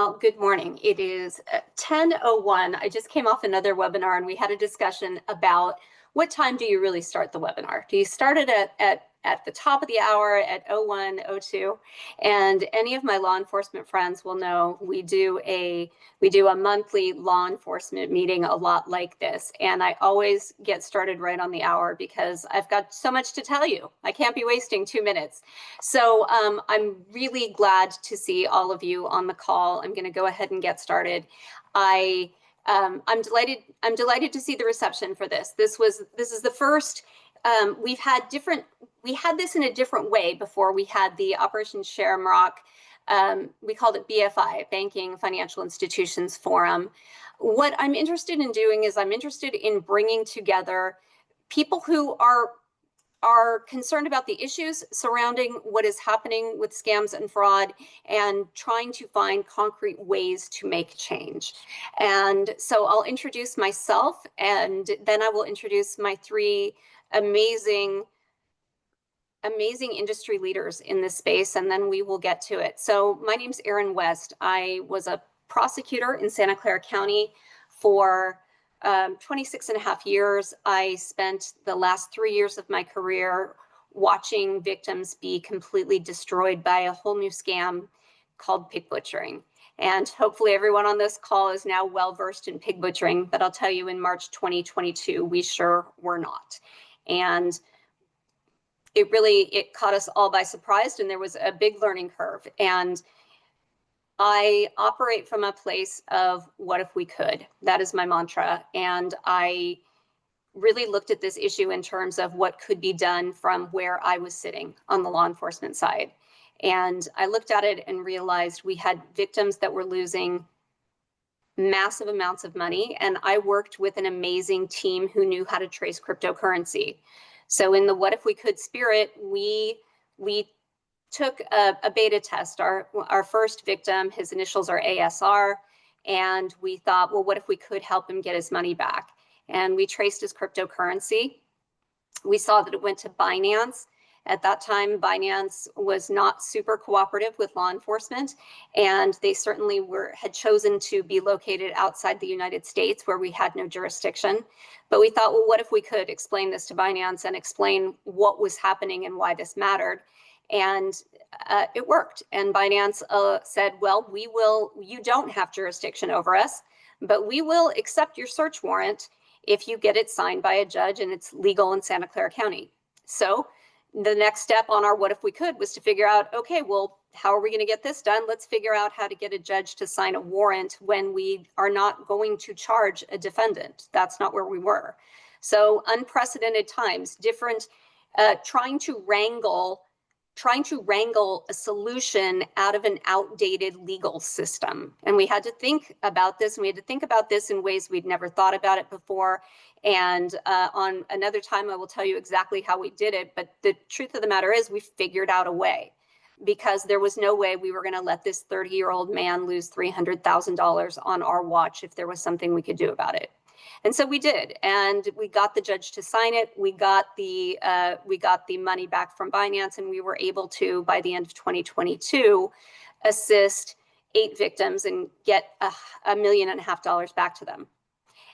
Well, good morning. It is 10:01. I just came off another webinar and we had a discussion about what time do you really start the webinar? Do you start it at the top of the hour at 01, 02? And any of my law enforcement friends will know we do a monthly law enforcement meeting a lot like this. And I always get started right on the hour because I've got so much to tell you. I can't be wasting 2 minutes. So I'm really glad to see all of you on the call. I'm going to go ahead and get started. I'm delighted to see the reception for this. This is the first. We had this in a different way before. We had the Operation Shamrock. We called it BFI, Banking Financial Institutions Forum. What I'm interested in doing is I'm interested in bringing together people who are concerned about the issues surrounding what is happening with scams and fraud and trying to find concrete ways to make change. And so I'll introduce myself and then I will introduce my three amazing industry leaders in this space, and then we will get to it. So my name's Erin West. I was a prosecutor in Santa Clara County for 26 and a half years. I spent the last 3 years of my career watching victims be completely destroyed by a whole new scam called pig butchering. And hopefully everyone on this call is now well versed in pig butchering, but I'll tell you in March 2022, we sure were not. And it caught us all by surprise, and there was a big learning curve. And I operate from a place of what if we could? That is my mantra. And I really looked at this issue in terms of what could be done from where I was sitting on the law enforcement side. And I looked at it and realized we had victims that were losing massive amounts of money. And I worked with an amazing team who knew how to trace cryptocurrency. So in the what if we could spirit, we took a beta test. Our first victim, his initials are ASR, and we thought, well, what if we could help him get his money back? And we traced his cryptocurrency. We saw that it went to Binance. At that time, Binance was not super cooperative with law enforcement, and they certainly had chosen to be located outside the United States where we had no jurisdiction. But we thought, well, what if we could explain this to Binance and explain what was happening and why this mattered? And it worked. And Binance said, well, you don't have jurisdiction over us, but we will accept your search warrant if you get it signed by a judge and it's legal in Santa Clara County. So the next step on our what if we could was to figure out, okay, well, how are we going to get this done? Let's figure out how to get a judge to sign a warrant when we are not going to charge a defendant. That's not where we were. So unprecedented times, trying to wrangle a solution out of an outdated legal system. And we had to think about this, and we had to think about this in ways we'd never thought about it before. And on another time, I will tell you exactly how we did it. But the truth of the matter is we figured out a way, because there was no way we were going to let this 30-year-old man lose $300,000 on our watch if there was something we could do about it. And so we did, and we got the judge to sign it. We got the money back from Binance, and we were able to, by the end of 2022, assist 8 victims and get $1.5 million back to them.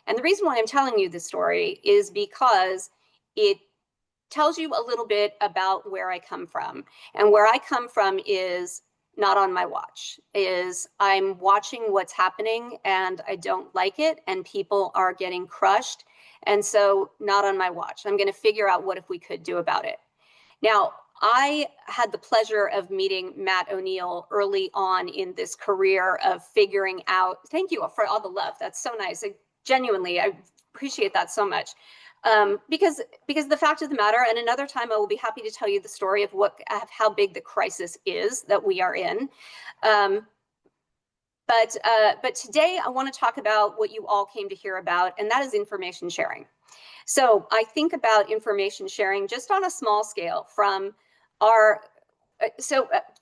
And the reason why I'm telling you this story is because it tells you a little bit about where I come from. And where I come from is not on my watch, is I'm watching what's happening and I don't like it, and people are getting crushed. And so not on my watch. I'm going to figure out what if we could do about it. Now, I had the pleasure of meeting Matt O'Neill early on in this career of figuring out, thank you for all the love. That's so nice. Genuinely, I appreciate that so much. Because the fact of the matter, and another time I will be happy to tell you the story of how big the crisis is that we are in. But today I want to talk about what you all came to hear about, and that is information sharing. So I think about information sharing just on a small scale from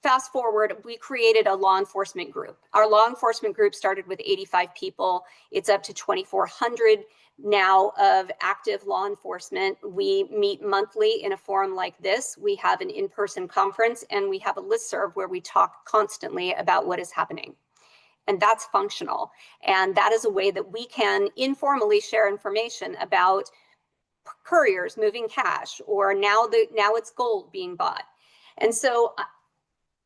fast forward, we created a law enforcement group. Our law enforcement group started with 85 people. It's up to 2,400 now of active law enforcement. We meet monthly in a forum like this. We have an in-person conference, and we have a listserv where we talk constantly about what is happening. and that's functional. And that is a way that we can informally share information about couriers moving cash, or now it's gold being bought. And so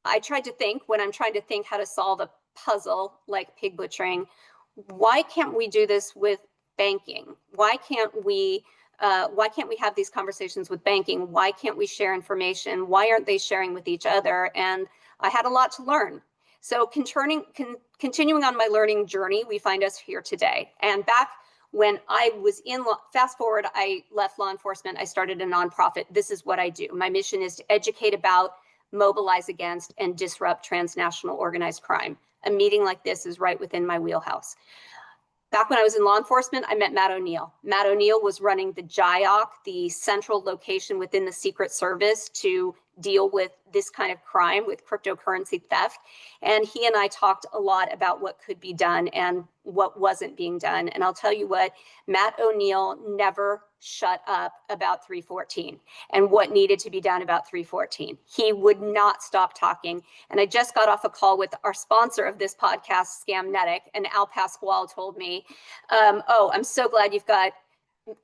I tried to think, when I'm trying to think how to solve a puzzle like pig butchering, why can't we do this with banking? Why can't we have these conversations with banking? Why can't we share information? Why aren't they sharing with each other? And I had a lot to learn. So continuing on my learning journey, we find us here today. And back when I was fast forward, I left law enforcement, I started a nonprofit. This is what I do. My mission is to educate about, mobilize against, and disrupt transnational organized crime. A meeting like this is right within my wheelhouse. Back when I was in law enforcement, I met Matt O'Neill. Matt O'Neill was running the JIOC, the central location within the Secret Service to deal with this kind of crime, with cryptocurrency theft. And he and I talked a lot about what could be done and what wasn't being done. And I'll tell you what, Matt O'Neill never shut up about 314 and what needed to be done about 314. He would not stop talking. And I just got off a call with our sponsor of this podcast, Scamnetic, and Al Pasquale told me, oh, I'm so glad you've got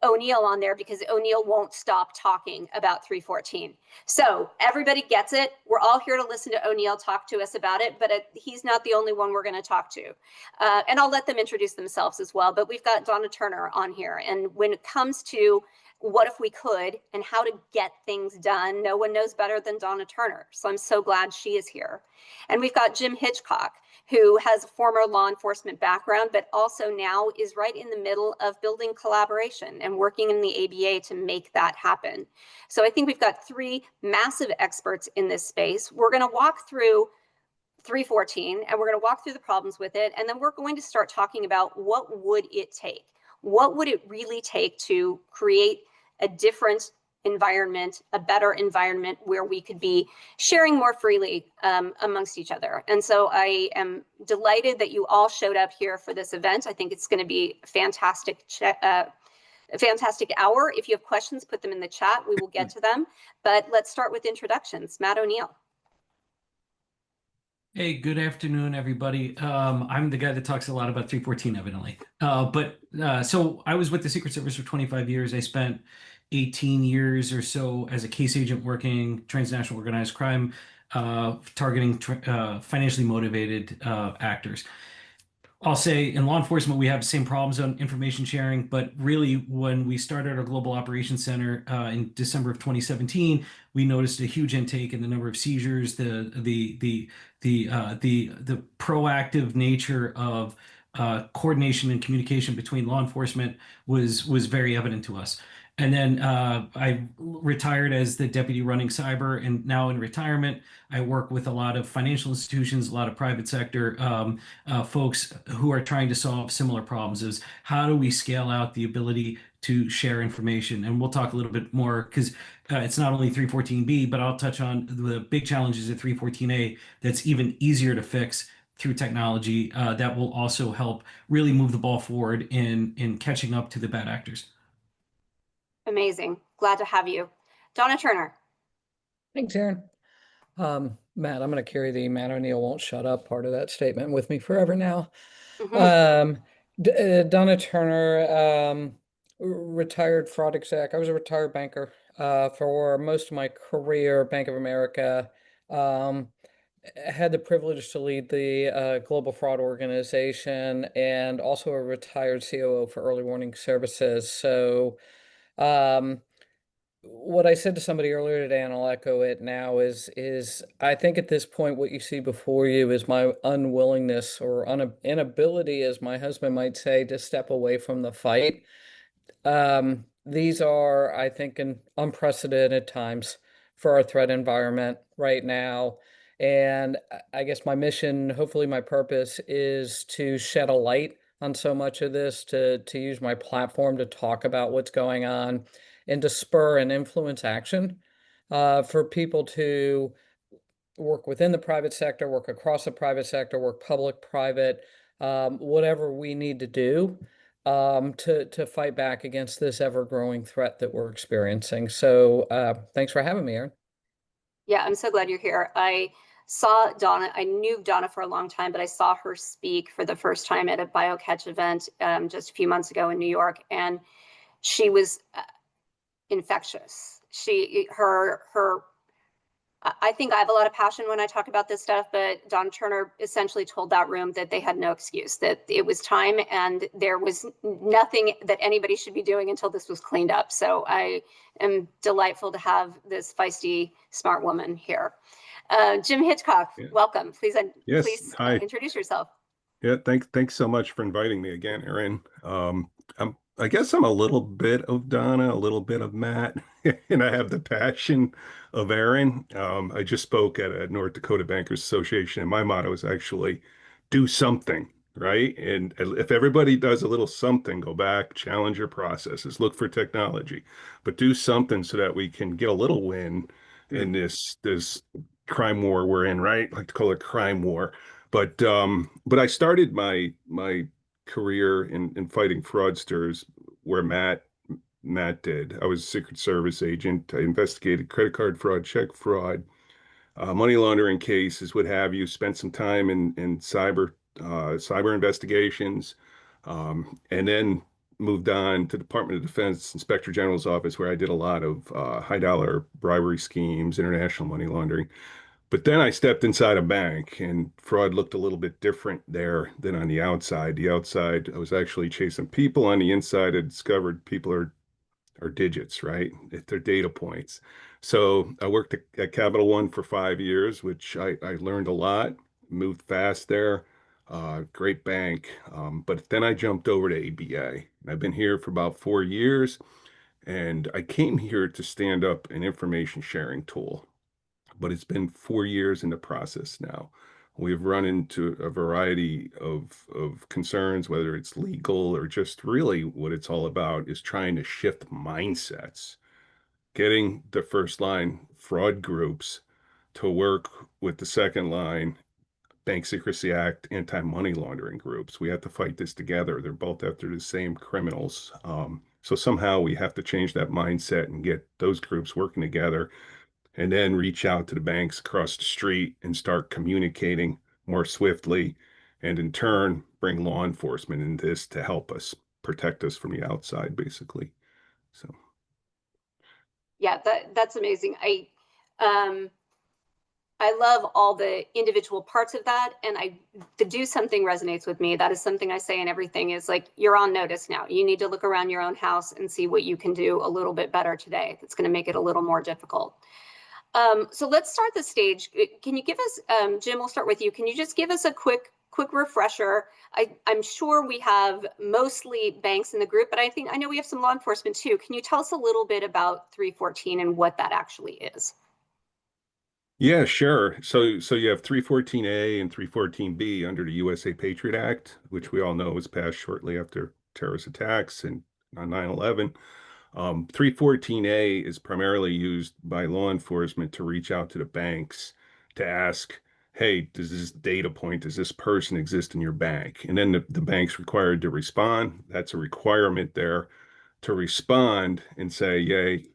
O'Neill on there, because O'Neill won't stop talking about 314. So everybody gets it. We're all here to listen to O'Neill talk to us about it, but he's not the only one we're going to talk to. And I'll let them introduce themselves as well. But we've got Donna Turner on here. And when it comes to what if we could and how to get things done, no one knows better than Donna Turner. So I'm so glad she is here. And we've got Jim Hitchcock, who has a former law enforcement background, but also now is right in the middle of building collaboration and working in the ABA to make that happen. So I think we've got three massive experts in this space. We're going to walk through 314 and we're going to walk through the problems with it. And then we're going to start talking about what would it take? What would it really take to create a different environment, a better environment where we could be sharing more freely amongst each other. And so I am delighted that you all showed up here for this event. I think it's going to be a fantastic hour. If you have questions, put them in the chat. We will get to them. But let's start with introductions. Matt O'Neill. Hey, good afternoon, everybody. I'm the guy that talks a lot about 314, evidently. So I was with the Secret Service for 25 years. I spent 18 years or so as a case agent working transnational organized crime, targeting financially motivated actors. I'll say in law enforcement, we have the same problems on information sharing, but really when we started our Global Operations Center in December of 2017, we noticed a huge intake in the number of seizures, the proactive nature of coordination and communication between law enforcement was very evident to us. And then I retired as the deputy running cyber, and now in retirement, I work with a lot of financial institutions, a lot of private sector folks who are trying to solve similar problems. Is how do we scale out the ability to share information? And we'll talk a little bit more because it's not only 314B, but I'll touch on the big challenges at 314A that's even easier to fix through technology that will also help really move the ball forward in catching up to the bad actors. Amazing. Glad to have you. Donna Turner. Thanks, Erin. Matt, I'm going to carry the Matt O'Neill won't shut up part of that statement with me forever now. Donna Turner, retired fraud exec. I was a retired banker for most of my career, Bank of America. Had the privilege to lead the Global Fraud Organization and also a retired COO for Early Warning Services. So what I said to somebody earlier today, and I'll echo it now, is I think at this point what you see before you is my unwillingness or inability, as my husband might say, to step away from the fight. These are, I think, unprecedented times for our threat environment right now. And I guess my mission, hopefully my purpose, is to shed a light on so much of this, to use my platform to talk about what's going on and to spur and influence action for people to work within the private sector, work across the private sector, work public-private, whatever we need to do to fight back against this ever-growing threat that we're experiencing. So thanks for having me, Erin. Yeah, I'm so glad you're here. I saw Donna. I knew Donna for a long time, but I saw her speak for the first time at a BioCatch event just a few months ago in New York, and she was infectious. I think I have a lot of passion when I talk about this stuff, but Donna Turner essentially told that room that they had no excuse, that it was time and there was nothing that anybody should be doing until this was cleaned up. So I am delightful to have this feisty, smart woman here. Jim Hitchcock, Yeah. welcome. Please Yes. Hi. introduce yourself. Yeah, thanks so much for inviting me again, Erin. I guess I'm a little bit of Donna, a little bit of Matt, and I have the passion of Erin. I just spoke at a North Dakota Bankers Association, and my motto is actually do something, right? And if everybody does a little something, go back, challenge your processes, look for technology, but do something so that we can get a little win in this crime war we're in, right? I like to call it crime war. But I started my career in fighting fraudsters where Matt did. I was a Secret Service agent. I investigated credit card fraud, check fraud, money laundering cases, what have you. Spent some time in cyber investigations, and then moved on to Department of Defense Inspector General's office, where I did a lot of high dollar bribery schemes, international money laundering. But then I stepped inside a bank and fraud looked a little bit different there than on the outside. The outside, I was actually chasing people. On the inside, I discovered people are digits, right? They're data points. So I worked at Capital One for 5 years, which I learned a lot, moved fast there, great bank. But then I jumped over to ABA. I've been here for about 4 years, and I came here to stand up an information sharing tool, but it's been 4 years in the process now. We've run into a variety of concerns, whether it's legal or just really what it's all about is trying to shift mindsets, getting the first line fraud groups to work with the second line Bank Secrecy Act, anti-money laundering groups. We have to fight this together. They're both after the same criminals. So somehow we have to change that mindset and get those groups working together, and then reach out to the banks across the street and start communicating more swiftly, and in turn bring law enforcement in this to help us protect us from the outside, basically. So Yeah, that's amazing. I love all the individual parts of that, and the do something resonates with me. That is something I say in everything, is like, you're on notice now. You need to look around your own house and see what you can do a little bit better today. That's going to make it a little more difficult. So let's start the stage. Can you give us, Jim, we'll start with you. Can you just give us a quick refresher? I'm sure we have mostly banks in the group, but I know we have some law enforcement too. Can you tell us a little bit about 314 and what that actually is? yeah, sure. So you have 314A and 314B under the USA PATRIOT Act, which we all know was passed shortly after terrorist attacks and on 9/11. 314A is primarily used by law enforcement to reach out to the banks to ask, hey, does this person exist in your bank? And then the bank's required to respond. That's a requirement there to respond and say, yay,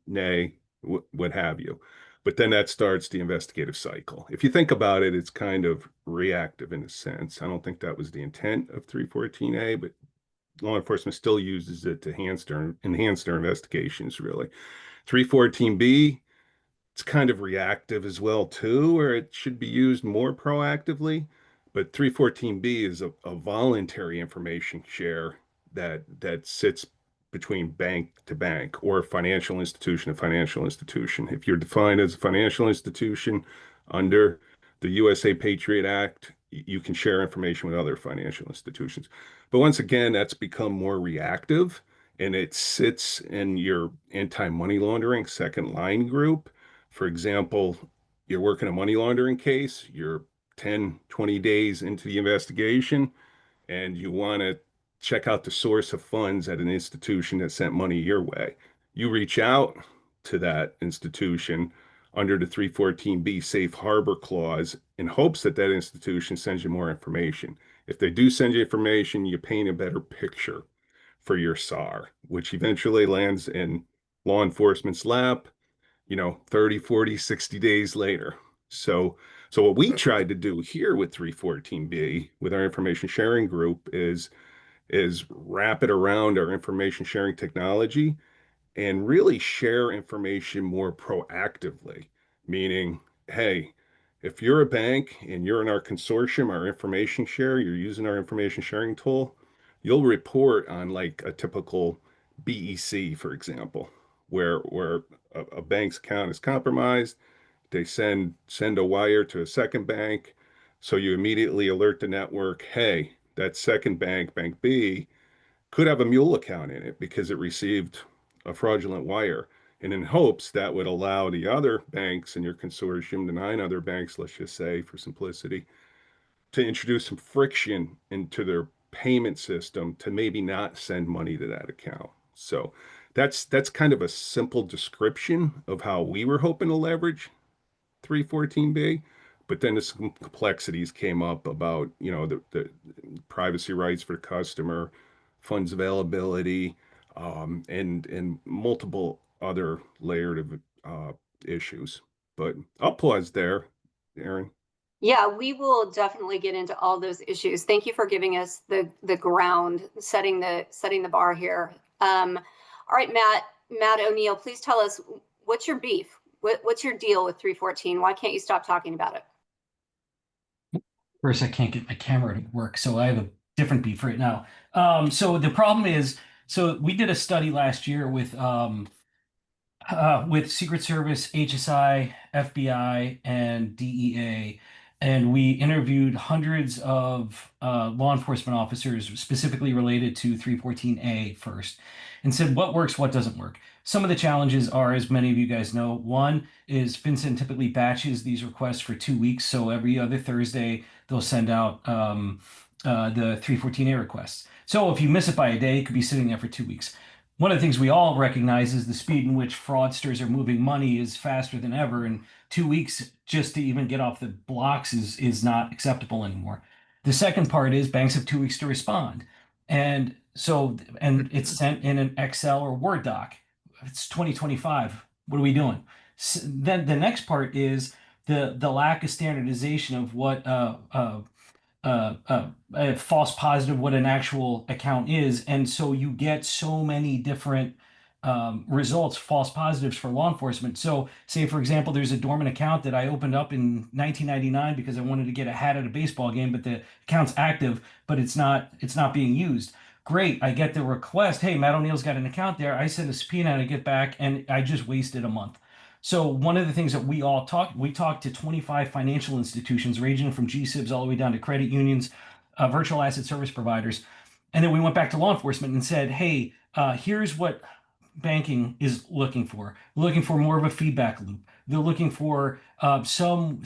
nay, what have you. But then that starts the investigative cycle. If you think about it, it's kind of reactive in a sense. I don't think that was the intent of 314A, but law enforcement still uses it to enhance their investigations, really. 314B, it's kind of reactive as well, too, or it should be used more proactively. But 314B is a voluntary information share that sits between bank to bank or financial institution to financial institution. If you're defined as a financial institution under the USA PATRIOT Act, you can share information with other financial institutions. But once again, that's become more reactive, and it sits in your anti-money laundering second line group. For example, you're working a money laundering case, you're 10, 20 days into the investigation, and you want to check out the source of funds at an institution that sent money your way. You reach out to that institution under the 314B safe harbor clause in hopes that that institution sends you more information. If they do send you information, you paint a better picture for your SAR, which eventually lands in law enforcement's lap, 30, 40, 60 days later. So So what we tried to do here with 314B with our information sharing group is wrap it around our information sharing technology and really share information more proactively, meaning, hey, if you're a bank and you're in our consortium, our information share, you're using our information sharing tool, you'll report on like a typical BEC, for example, where a bank's account is compromised, they send a wire to a second bank, so you immediately alert the network, hey, that second bank, Bank B, could have a mule account in it because it received a fraudulent wire. And in hopes that would allow the other banks in your consortium, the 9 other banks, let's just say for simplicity, to introduce some friction into their payment system to maybe not send money to that account. So that's kind of a simple description of how we were hoping to leverage 314B. But then some complexities came up about, the privacy rights for the customer, funds availability, and multiple other layered of issues. But I'll pause there, Erin. Yeah, we will definitely get into all those issues. Thank you for giving us the ground, setting the bar here. All right, Matt O'Neill, please tell us, what's your beef? What's your deal with 314? Why can't you stop talking about it? First, I can't get my camera to work, so I have a different beef right now. So the problem is, so we did a study last year with Secret Service, HSI, FBI, and DEA. And we interviewed hundreds of law enforcement officers specifically related to 314A first and said what works, what doesn't work. Some of the challenges are, as many of you guys know, one is FinCEN typically batches these requests for 2 weeks. So every other Thursday, they'll send out the 314A requests. So if you miss it by a day, it could be sitting there for 2 weeks. One of the things we all recognize is the speed in which fraudsters are moving money is faster than ever, and 2 weeks just to even get off the blocks is not acceptable anymore. The second part is banks have 2 weeks to respond. And it's sent in an Excel or Word doc. It's 2025. What are we doing? Then the next part is the lack of standardization of what a false positive, what an actual account is. And so you get so many different results, false positives for law enforcement. So say, for example, there's a dormant account that I opened up in 1999 because I wanted to get a hat at a baseball game, but the account's active, but it's not being used. Great. I get the request. Hey, Matt O'Neill's got an account there. I send a subpoena and I get back and I just wasted a month. So one of the things that we talked to 25 financial institutions ranging from GSIBs all the way down to credit unions, virtual asset service providers. And then we went back to law enforcement and said, hey, here's what banking is looking for. Looking for more of a feedback loop. They're looking for some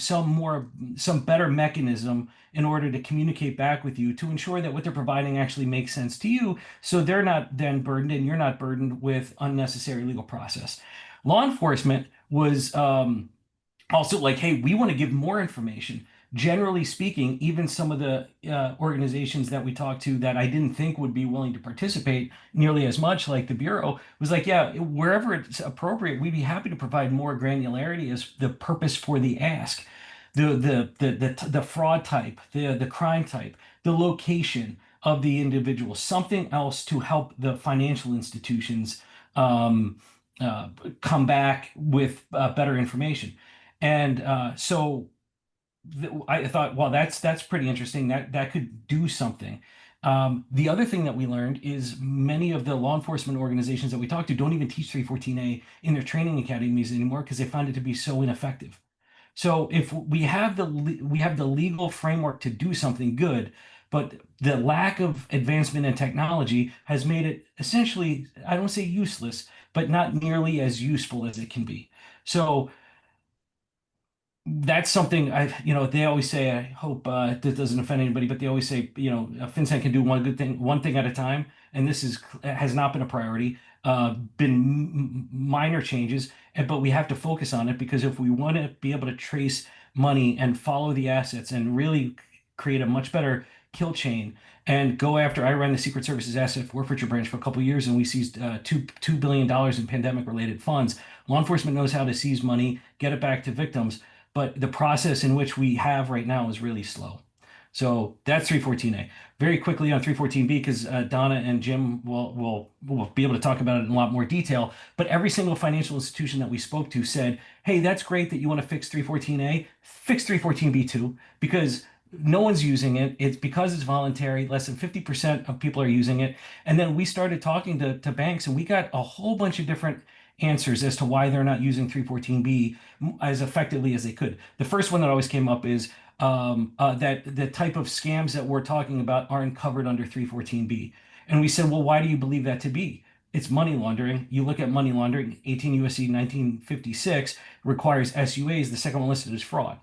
better mechanism in order to communicate back with you to ensure that what they're providing actually makes sense to you, so they're not then burdened and you're not burdened with unnecessary legal process. Law enforcement was also like, hey, we want to give more information. Generally speaking, even some of the organizations that we talked to that I didn't think would be willing to participate nearly as much, like the Bureau, was like, yeah, wherever it's appropriate, we'd be happy to provide more granularity as the purpose for the ask, the fraud type, the crime type, the location of the individual, something else to help the financial institutions come back with better information. And so I thought, well, that's pretty interesting. That could do something. The other thing that we learned is many of the law enforcement organizations that we talked to don't even teach 314A in their training academies anymore because they found it to be so ineffective. So if we have the legal framework to do something good, but the lack of advancement in technology has made it essentially, I don't say useless, but not nearly as useful as it can be. So that's something they always say, I hope that doesn't offend anybody, but they always say, FinCEN can do one thing at a time. And this has not been a priority, been minor changes, but we have to focus on it because if we want to be able to trace money and follow the assets and really create a much better kill chain and go after, I ran the Secret Service's asset forfeiture branch for a couple of years and we seized $2 billion in pandemic related funds. Law enforcement knows how to seize money, get it back to victims. but the process in which we have right now is really slow. So that's 314A. Very quickly on 314B, because Donna and Jim will be able to talk about it in a lot more detail. But every single financial institution that we spoke to said, "Hey, that's great that you want to fix 314A. Fix 314B too, because no one's using it. It's because it's voluntary. Less than 50% of people are using it." And then we started talking to banks, and we got a whole bunch of different answers as to why they're not using 314B as effectively as they could. The first one that always came up is that the type of scams that we're talking about aren't covered under 314B. And we said, well, why do you believe that to be? It's money laundering. You look at money laundering, 18 U.S.C. 1956 requires SUAs. The second one listed is fraud.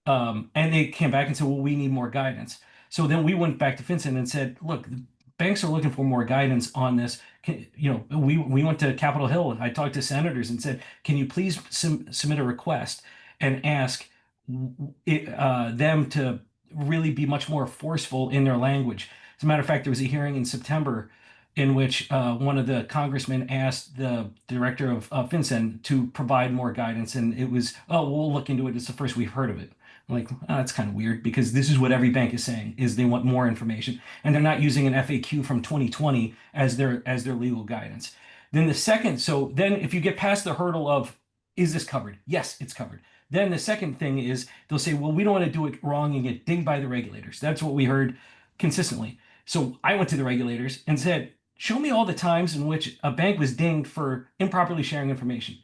And they came back and said, well, we need more guidance. So then we went back to FinCEN and said, look, the banks are looking for more guidance on this. We went to Capitol Hill and I talked to senators and said, can you please submit a request and ask them to really be much more forceful in their language. As a matter of fact, there was a hearing in September in which one of the congressmen asked the director of FinCEN to provide more guidance, and it was, oh, we'll look into it. It's the first we've heard of it. I'm like, oh, that's kind of weird because this is what every bank is saying is they want more information, and they're not using an FAQ from 2020 as their legal guidance. Then the second, so then if you get past the hurdle of is this covered? Yes, it's covered. Then the second thing is they'll say, well, we don't want to do it wrong and get dinged by the regulators. That's what we heard consistently. So I went to the regulators and said, show me all the times in which a bank was dinged for improperly sharing information.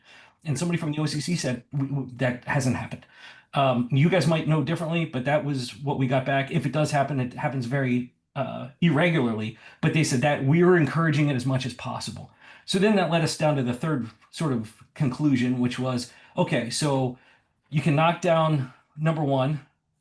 And somebody from the OCC said, that hasn't happened. You guys might know differently, but that was what we got back. If it does happen, it happens very irregularly. But they said that we were encouraging it as much as possible. So then that led us down to the third sort of conclusion, which was, okay, so you can knock down number one,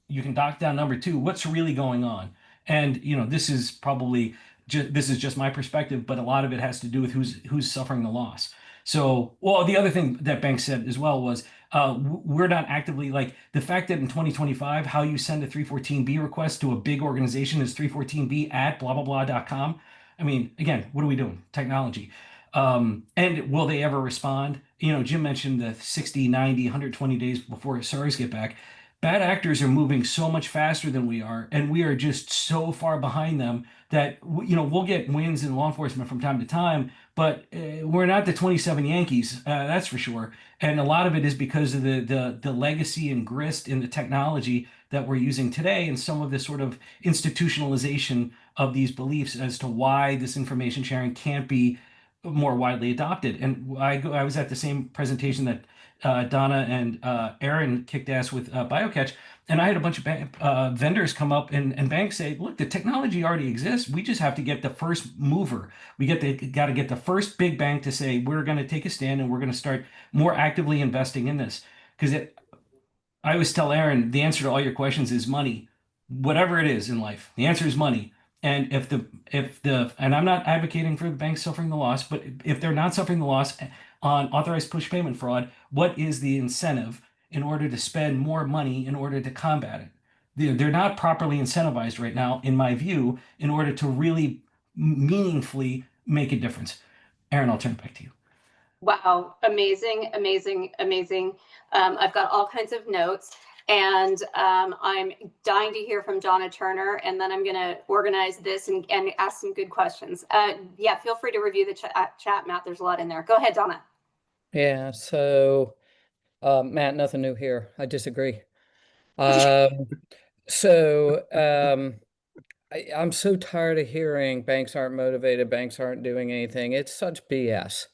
you can knock down number two. What's really going on? And this is probably this is just my perspective, but a lot of it has to do with who's suffering the loss. So, well, the other thing that banks said as well was we're not actively, like, the fact that in 2025 how you send a 314B request to a big organization is 314B at blah blah blah.com. I mean, again, what are we doing? Technology. And will they ever respond? Jim mentioned the 60, 90, 120 days before SARS get back. Bad actors are moving so much faster than we are, and we are just so far behind them that we'll get wins in law enforcement from time to time, but we're not the 27 Yankees, that's for sure. And a lot of it is because of the legacy and grist in the technology that we're using today, and some of the sort of institutionalization of these beliefs as to why this information sharing can't be more widely adopted. And I was at the same presentation that Donna and Erin kicked ass with BioCatch, and I had a bunch of vendors come up and banks say, look, the technology already exists. We just have to get the first mover. We got to get the first big bank to say, we're going to take a stand and we're going to start more actively investing in this. Because I always tell Erin, the answer to all your questions is money. Whatever it is in life, the answer is money. And and I'm not advocating for the banks suffering the loss, but if they're not suffering the loss on authorized push payment fraud, what is the incentive in order to spend more money in order to combat it? They're not properly incentivized right now, in my view, in order to really meaningfully make a difference. Erin, I'll turn it back to you. Wow, amazing, amazing, amazing. I've got all kinds of notes. And I'm dying to hear from Donna Turner, and then I'm going to organize this and ask some good questions. Yeah, feel free to review the chat, Matt. There's a lot in there. Go ahead, Donna. Yeah, so Matt, nothing new here. I disagree. I'm so tired of hearing banks aren't motivated, banks aren't doing anything. It's such BS.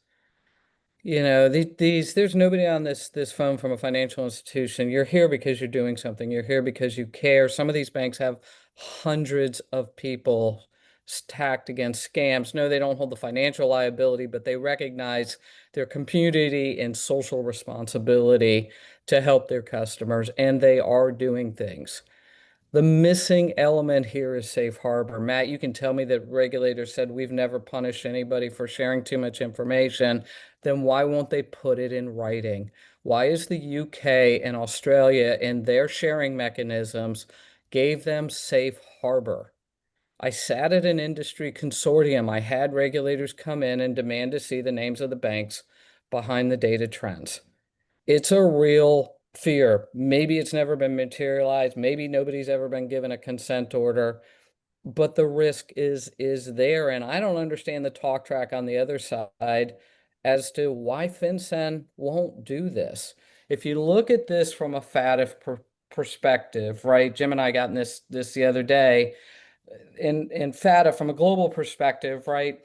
There's nobody on this phone from a financial institution. You're here because you're doing something. You're here because you care. Some of these banks have hundreds of people stacked against scams. No, they don't hold the financial liability, but they recognize their community and social responsibility to help their customers, and they are doing things. The missing element here is safe harbor. Matt, you can tell me that regulators said we've never punished anybody for sharing too much information. Then why won't they put it in writing? Why is the UK and Australia in their sharing mechanisms gave them safe harbor? I sat at an industry consortium. I had regulators come in and demand to see the names of the banks behind the data trends. It's a real fear. Maybe it's never been materialized. Maybe nobody's ever been given a consent order, but the risk is there. And I don't understand the talk track on the other side as to why FinCEN won't do this. If you look at this from a FATF perspective, right? Jim and I got in this the other day. In FATF, from a global perspective, right?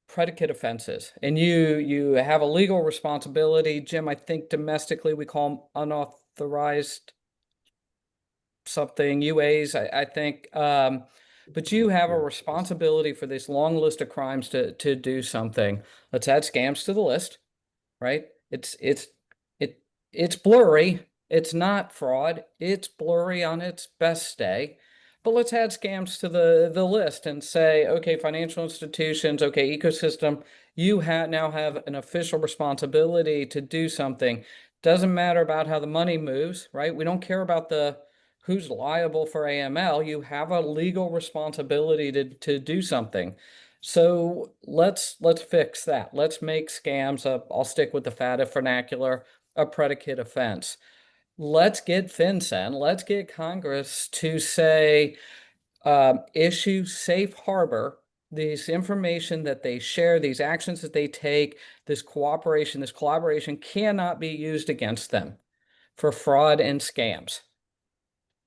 Predicate offenses, and you have a legal responsibility. Jim, I think domestically we call them unauthorized something, UAs, I think. But you have a responsibility for this long list of crimes to do something. Let's add scams to the list, right? It's blurry. It's not fraud. It's blurry on its best day. But let's add scams to the list and say, okay, financial institutions, okay, ecosystem, you now have an official responsibility to do something. Doesn't matter about how the money moves, right? We don't care about who's liable for AML. You have a legal responsibility to do something. So let's fix that. Let's make scams I'll stick with the FATF vernacular, a predicate offense. Let's get FinCEN, let's get Congress to say, issue safe harbor, this information that they share, these actions that they take, this cooperation, this collaboration cannot be used against them for fraud and scams.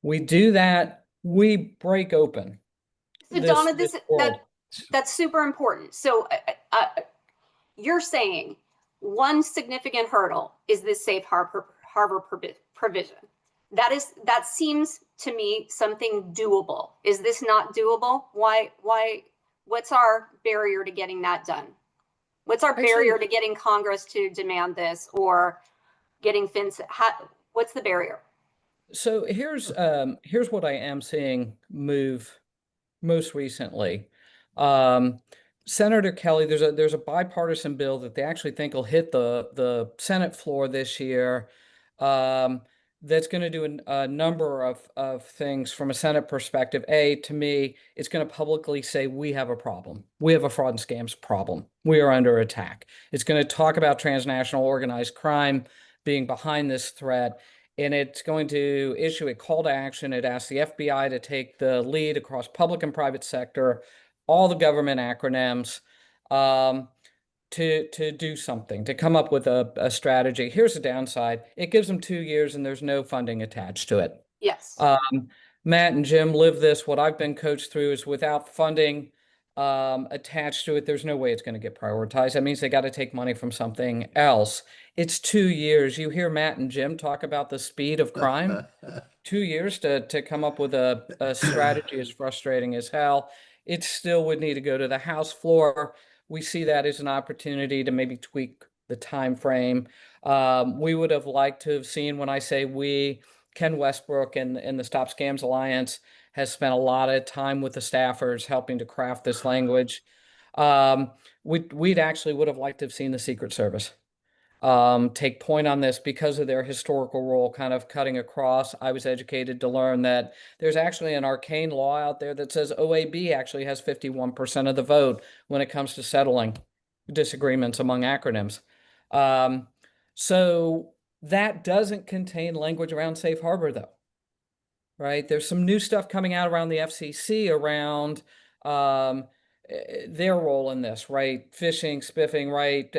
We do that, we break open. So Donna, that's super important. So you're saying one significant hurdle is this safe harbor provision. That seems to me something doable. Is this not doable? Why, what's our barrier to getting that done? What's our barrier to getting Congress to demand this, or getting FinCEN? What's the barrier? So here's what I am seeing move most recently. Senator Kelly, there's a bipartisan bill that they actually think will hit the Senate floor this year. That's going to do a number of things from a Senate perspective. To me, it's going to publicly say we have a problem. We have a fraud and scams problem. We are under attack. It's going to talk about transnational organized crime being behind this threat. And it's going to issue a call to action. It asks the FBI to take the lead across public and private sector, all the government acronyms, to do something, to come up with a strategy. Here's the downside. It gives them 2 years and there's no funding attached to it. Yes. Matt and Jim live this. What I've been coached through is without funding attached to it, there's no way it's going to get prioritized. That means they got to take money from something else. It's 2 years. You hear Matt and Jim talk about the speed of crime. 2 years to come up with a strategy is frustrating as hell. It still would need to go to the House floor. We see that as an opportunity to maybe tweak the time frame. We would have liked to have seen, when I say we, Ken Westbrook and the Stop Scams Alliance has spent a lot of time with the staffers helping to craft this language. We'd actually would have liked to have seen the Secret Service take point on this because of their historical role kind of cutting across. I was educated to learn that there's actually an arcane law out there that says OAB actually has 51% of the vote when it comes to settling disagreements among acronyms. So that doesn't contain language around safe harbor, though, right? There's some new stuff coming out around the FCC around their role in this, right? Phishing, spiffing, right?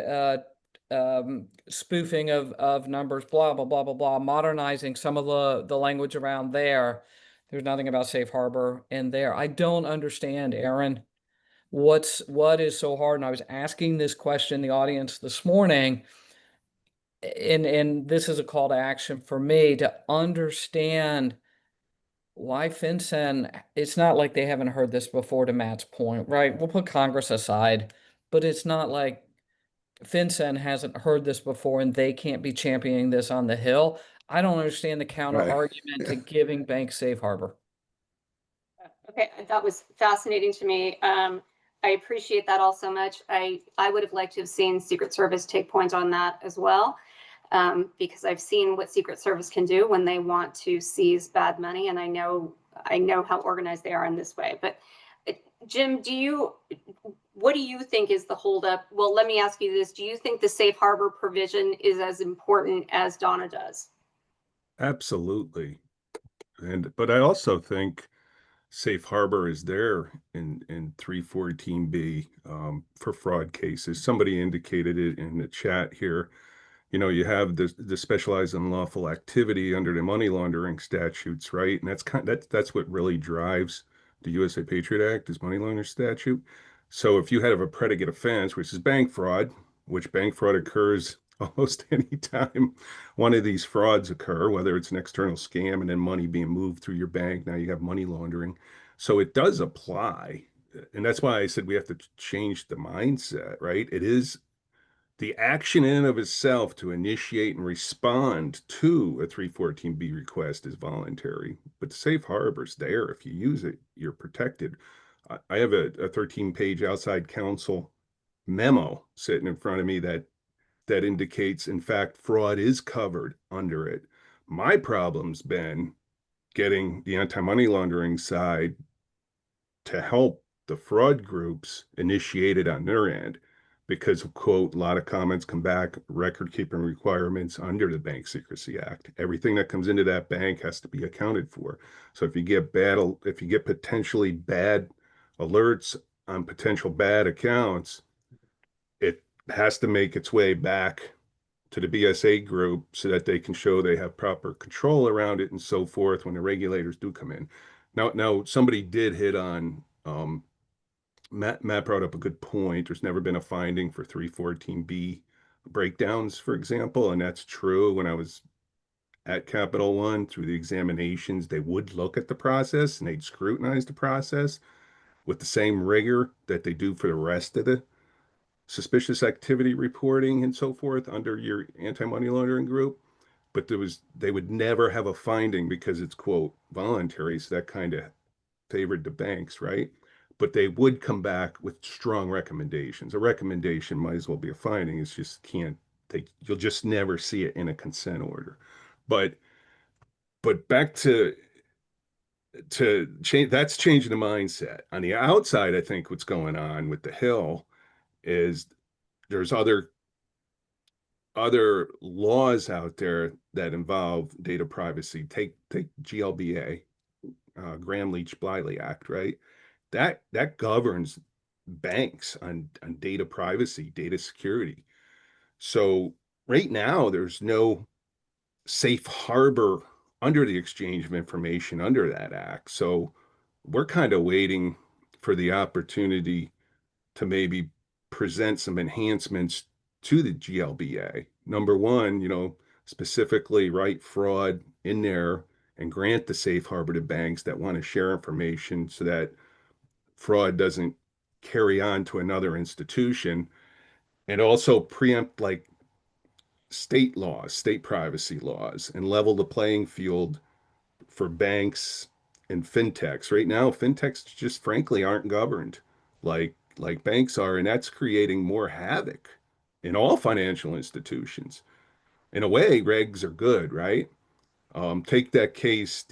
Spoofing of numbers, blah, blah, blah, blah, blah, modernizing some of the language around there. There's nothing about safe harbor in there. I don't understand, Erin, what is so hard. And I was asking this question in the audience this morning, and this is a call to action for me to understand why FinCEN, it's not like they haven't heard this before, to Matt's point, right? We'll put Congress aside, but it's not like FinCEN hasn't heard this before and they can't be championing this on the Hill. I don't understand the counter argument to giving banks safe harbor. Okay, that was fascinating to me. I appreciate that all so much. I would have liked to have seen Secret Service take point on that as well, because I've seen what Secret Service can do when they want to seize bad money, and I know how organized they are in this way. But Jim, what do you think is the holdup? Well, let me ask you this. Do you think the safe harbor provision is as important as Donna does? Absolutely. But I also think safe harbor is there in 314B for fraud cases. Somebody indicated it in the chat here. You know, you have the specialized unlawful activity under the money laundering statutes, right? And that's what really drives the USA Patriot Act, is money laundering statute. So if you have a predicate offense, which is bank fraud, which bank fraud occurs almost any time one of these frauds occur, whether it's an external scam and then money being moved through your bank, now you have money laundering. So it does apply. And that's why I said we have to change the mindset, right? It is the action in and of itself to initiate and respond to a 314B request is voluntary, but the safe harbor's there. If you use it, you're protected. I have a 13-page outside counsel memo sitting in front of me that indicates, in fact, fraud is covered under it. My problem's been getting the anti-money laundering side to help the fraud groups initiate it on their end, because, quote, a lot of comments come back, record keeping requirements under the Bank Secrecy Act. Everything that comes into that bank has to be accounted for. So if you get potentially bad alerts on potential bad accounts, it has to make its way back to the BSA group so that they can show they have proper control around it and so forth when the regulators do come in. Now somebody did hit on Matt brought up a good point. There's never been a finding for 314B breakdowns, for example, and that's true. When I was at Capital One, through the examinations, they would look at the process and they'd scrutinize the process with the same rigor that they do for the rest of the suspicious activity reporting and so forth under your anti-money laundering group. But they would never have a finding because it's, quote, voluntary. So that kind of favored the banks, right? But they would come back with strong recommendations. A recommendation might as well be a finding. It's just you'll just never see it in a consent order. But back to change, that's changing the mindset. On the outside, I think what's going on with the Hill is there's other laws out there that involve data privacy. Take GLBA, Graham-Leach-Bliley Act, right? That governs banks on data privacy, data security. So right now, there's no safe harbor under the exchange of information under that act. So we're kind of waiting for the opportunity to maybe present some enhancements to the GLBA. Number one, specifically write fraud in there and grant the safe harbor to banks that want to share information so that fraud doesn't carry on to another institution, and also preempt like state laws, state privacy laws, and level the playing field for banks and fintechs. Right now, fintechs just frankly aren't governed like banks are, and that's creating more havoc in all financial institutions. In a way, regs are good, right? Take that case,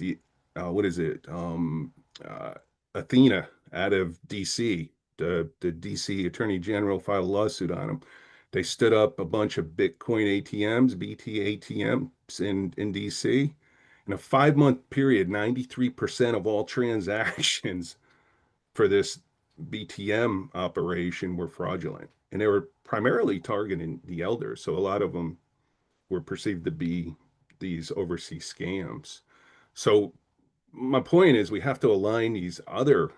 what is it? Uh, Athena out of DC. The DC Attorney General filed a lawsuit on them. They stood up a bunch of Bitcoin ATMs, BT ATMs in DC. In a 5-month period, 93% of all transactions for this BTM operation were fraudulent. And they were primarily targeting the elders. So a lot of them were perceived to be these overseas scams. So my point is we have to align these other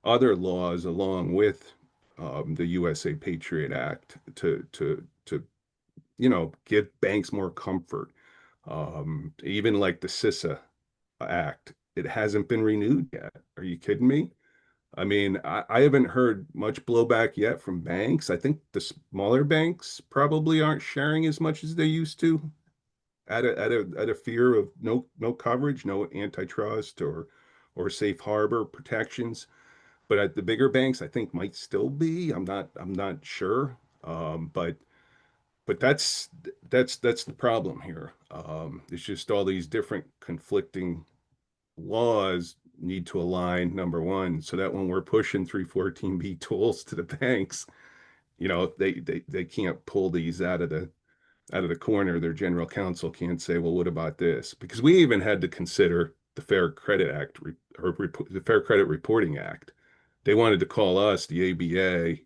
laws along with the USA Patriot Act to give banks more comfort. Even like the CISA Act, it hasn't been renewed yet. Are you kidding me? I mean, I haven't heard much blowback yet from banks. I think the smaller banks probably aren't sharing as much as they used to, out of fear of no coverage, no antitrust or safe harbor protections. But at the bigger banks, I think might still be. I'm not sure. But that's the problem here. It's just all these different conflicting laws need to align, number one, so that when we're pushing 314B tools to the banks, they can't pull these out of the corner. Their general counsel can't say, well, what about this? Because we even had to consider the Fair Credit Act the Fair Credit Reporting Act. They wanted to call us, the ABA,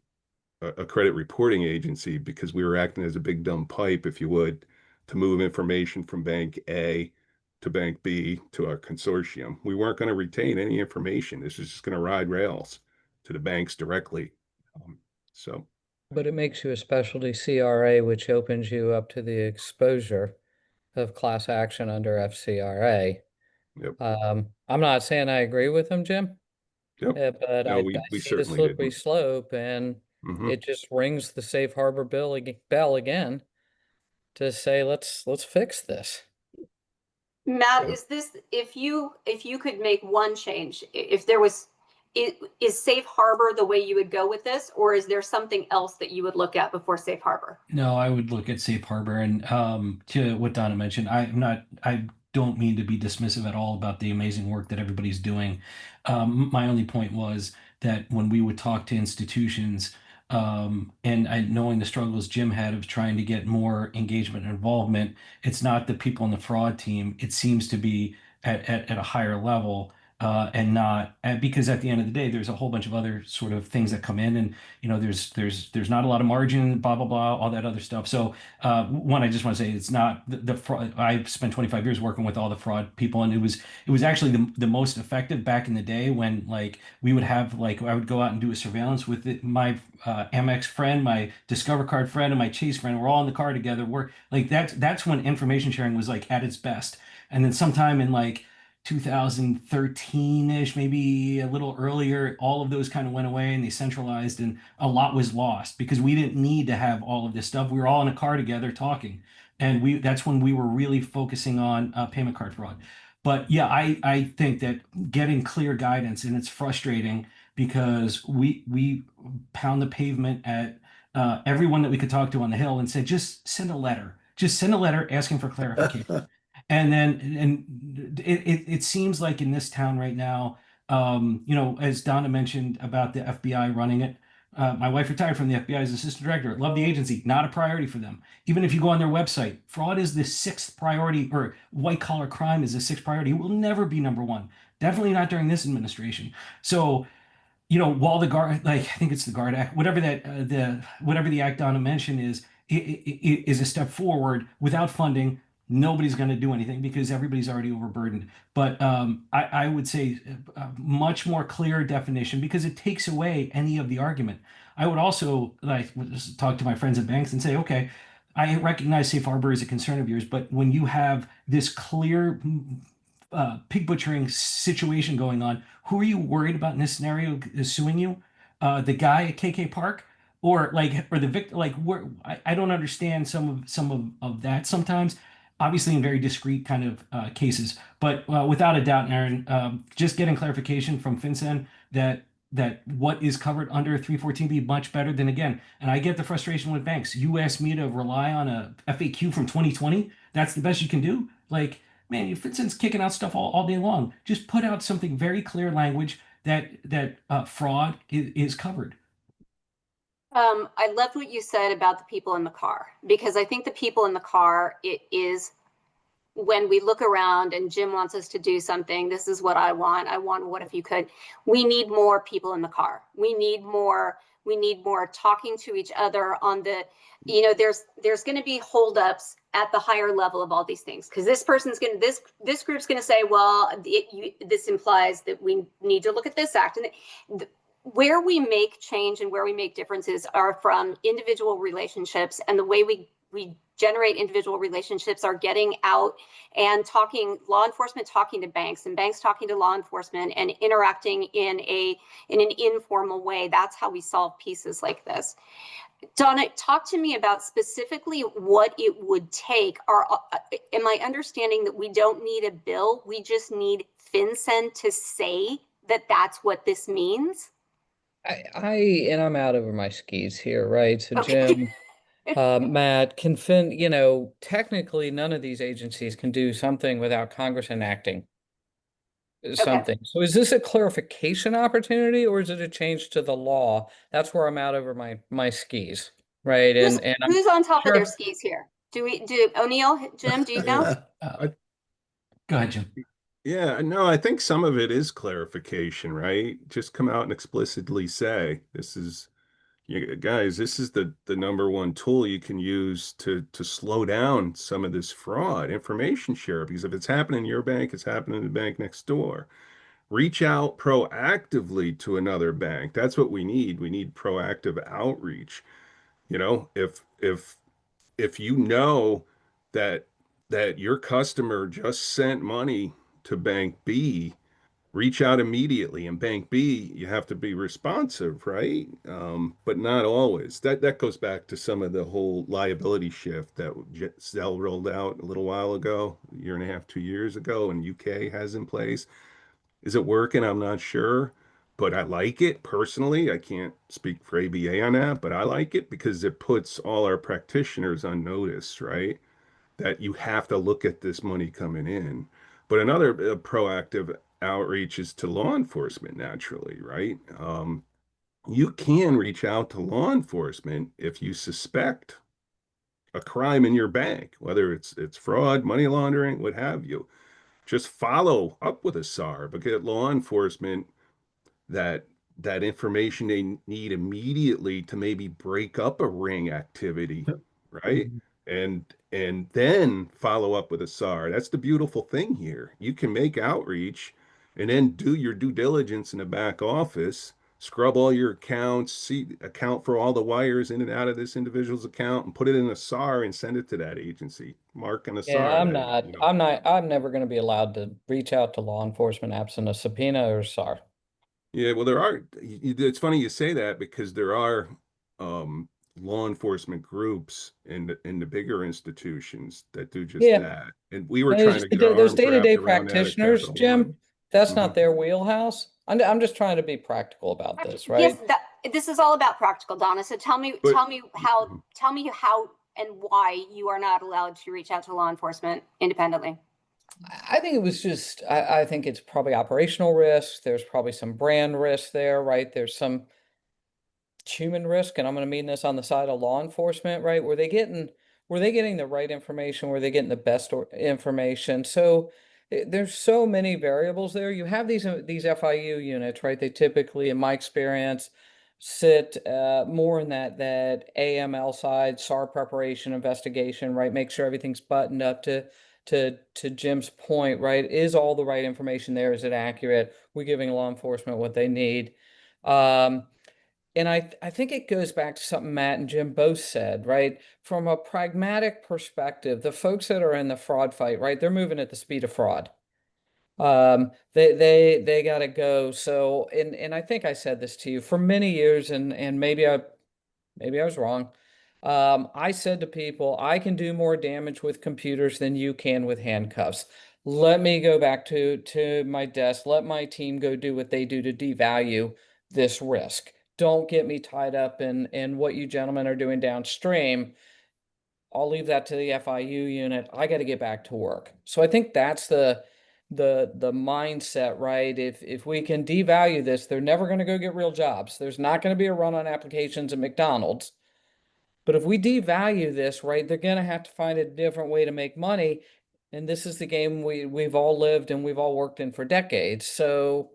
a credit reporting agency, because we were acting as a big dumb pipe, if you would, to move information from bank A to bank B to our consortium. We weren't going to retain any information. This was just going to ride rails to the banks directly. So, But it makes you a specialty CRA, which opens you up to the exposure of class action under FCRA. yep, I'm not saying I agree with him, Jim, yep. but No, I we see the certainly slippery didn't. slope, and Mhm. it just rings the safe harbor bell again to say, let's fix this. Matt, Yeah. is this, if you could make one change, if there was, is safe harbor the way you would go with this, or is there something else that you would look at before safe harbor? No, I would look at safe harbor, and to what Donna mentioned, I don't mean to be dismissive at all about the amazing work that everybody's doing. My only point was that when we would talk to institutions, and knowing the struggles Jim had of trying to get more engagement and involvement, it's not the people in the fraud team. It seems to be at a higher level. And not because at the end of the day, there's a whole bunch of other sort of things that come in, and there's not a lot of margin, blah blah blah, all that other stuff. So one, I just want to say it's not the fraud. I spent 25 years working with all the fraud people, and it was actually the most effective back in the day when like we would have like I would go out and do a surveillance with my Amex friend, my Discover card friend, and my Chase friend. We're all in the car together. We're like that's when information sharing was like at its best. And then sometime in like 2013-ish, maybe a little earlier, all of those kind of went away and they centralized, and a lot was lost because we didn't need to have all of this stuff. We were all in a car together talking, and that's when we were really focusing on payment card fraud. But yeah, I think that getting clear guidance, and it's frustrating because we pound the pavement at everyone that we could talk to on the Hill and said, just send a letter. Just send a letter asking for clarification. And it seems like in this town right now, as Donna mentioned about the FBI running it, my wife retired from the FBI as assistant director. Love the agency, not a priority for them. Even if you go on their website, fraud is the sixth priority, or white collar crime is the sixth priority. It will never be number one. Definitely not during this administration. So while the guard, like I think it's the Guard Act, whatever that whatever the act Donna mentioned is a step forward. Without funding, nobody's going to do anything because everybody's already overburdened. But I would say a much more clear definition because it takes away any of the argument. I would also like talk to my friends at banks and say, okay, I recognize safe harbor is a concern of yours, but when you have this clear pig butchering situation going on, who are you worried about in this scenario is suing you? The guy at KK Park, or the victim? Like, where I don't understand some of that sometimes. Obviously, in very discrete kind of cases, but without a doubt, Aaron, just getting clarification from FinCEN that what is covered under 314B much better than again. And I get the frustration with banks. You asked me to rely on a FAQ from 2020. That's the best you can do. Like, man, FinCEN's kicking out stuff all day long. Just put out something very clear language that fraud is covered. I loved what you said about the people in the car, because I think the people in the car, it is when we look around and Jim wants us to do something, this is what I want. I want, what if you could? We need more people in the car. We need more talking to each other on the, there's going to be holdups at the higher level of all these things, because this group's going to say, well, this implies that we need to look at this act. And where we make change and where we make differences are from individual relationships, and the way we generate individual relationships are getting out and talking, law enforcement talking to banks, and banks talking to law enforcement, and interacting in an informal way. That's how we solve pieces like this. Donna, talk to me about specifically what it would take. Am I understanding that we don't need a bill? We just need FinCEN to say that that's what this means? And I'm out over my skis here, right? So Okay. Jim, Matt, technically none of these agencies can do something without Congress enacting something. So is this a clarification opportunity or is it a change to the law? That's where I'm out over my skis, right? And I'm Who's on top of their sure. skis here? Do O'Neill, Jim, do you know? Go ahead, Jim. Yeah, no, I think some of it is clarification, right? Just come out and explicitly say, this is, you guys, this is the number one tool you can use to slow down some of this fraud, information share, because if it's happening in your bank, it's happening in the bank next door. Reach out proactively to another bank. That's what we need. We need proactive outreach. If you know that your customer just sent money to bank B, reach out immediately. And bank B, you have to be responsive, right? But not always. That goes back to some of the whole liability shift that Zelle rolled out a little while ago, a year and a half, 2 years ago, and UK has in place. Is it working? I'm not sure, but I like it personally. I can't speak for ABA on that, but I like it because it puts all our practitioners on notice, right? That you have to look at this money coming in. But another proactive outreach is to law enforcement naturally, right? You can reach out to law enforcement if you suspect a crime in your bank, whether it's fraud, money laundering, what have you. Just follow up with a SAR, but get law enforcement that information they need immediately to maybe break up a ring activity, right? And then follow up with a SAR. That's the beautiful thing here. You can make outreach and then do your due diligence in the back office, scrub all your accounts, account for all the wires in and out of this individual's account, and put it in a SAR and send it to that agency. Mark on a Yeah, SAR. I'm never going to be allowed to reach out to law enforcement absent a subpoena or SAR. Yeah, well, it's funny you say that because there are um, law enforcement groups in the bigger institutions that do just Yeah. that. And we were And trying to get our those arms wrapped day-to-day around that at practitioners, Capital One. Jim, that's Hmm. not their wheelhouse. I'm just trying to be practical about this, Yes, right? this is all about practical, Donna. So But tell me how and why you are not allowed to reach out to law enforcement independently. I think it was just, I think it's probably operational risk. There's probably some brand risk there, right? There's some human risk, and I'm going to mean this on the side of law enforcement, right? Were they getting the right information? Were they getting the best information? So there's so many variables there. You have these FIU units, right? They typically, in my experience, sit more in that AML side, SAR preparation, investigation, right? Make sure everything's buttoned up to Jim's point, right? Is all the right information there? Is it accurate? We're giving law enforcement what they need. And I think it goes back to something Matt and Jim both said, right? From a pragmatic perspective, the folks that are in the fraud fight, right? They're moving at the speed of fraud. They got to go. So, and I think I said this to you for many years, and maybe I was wrong. I said to people, I can do more damage with computers than you can with handcuffs. Let me go back to my desk. Let my team go do what they do to devalue this risk. Don't get me tied up in what you gentlemen are doing downstream. I'll leave that to the FIU unit. I got to get back to work. So I think that's the mindset, right? If we can devalue this, they're never going to go get real jobs. There's not going to be a run on applications at McDonald's. But if we devalue this, right, they're going to have to find a different way to make money. And this is the game we've all lived and we've all worked in for decades. So,